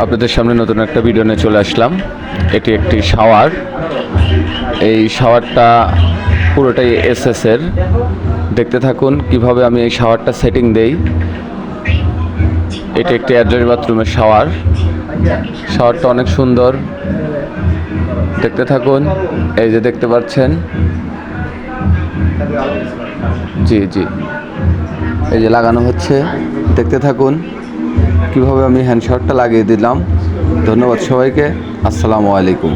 আপনাদের সামনে নতুন একটা ভিডিও নিয়ে চলে আসলাম। এটি একটি শাওয়ার। এই শাওয়ারটা পুরোটাই এসএস এর। দেখতে থাকুন কিভাবে আমি এই শাওয়ারটা সেটিং দেই। এটি একটি অ্যাটাচ বাথরুমের শাওয়ার। শাওয়ারটা অনেক সুন্দর, দেখতে থাকুন। এই যে দেখতে পাচ্ছেন, জি জি, এই যে লাগানো হচ্ছে, দেখতে থাকুন কিভাবে আমি হ্যান্ড শাওয়ারটা লাগিয়ে দিলাম। ধন্যবাদ সবাইকে, আসসালামু আলাইকুম।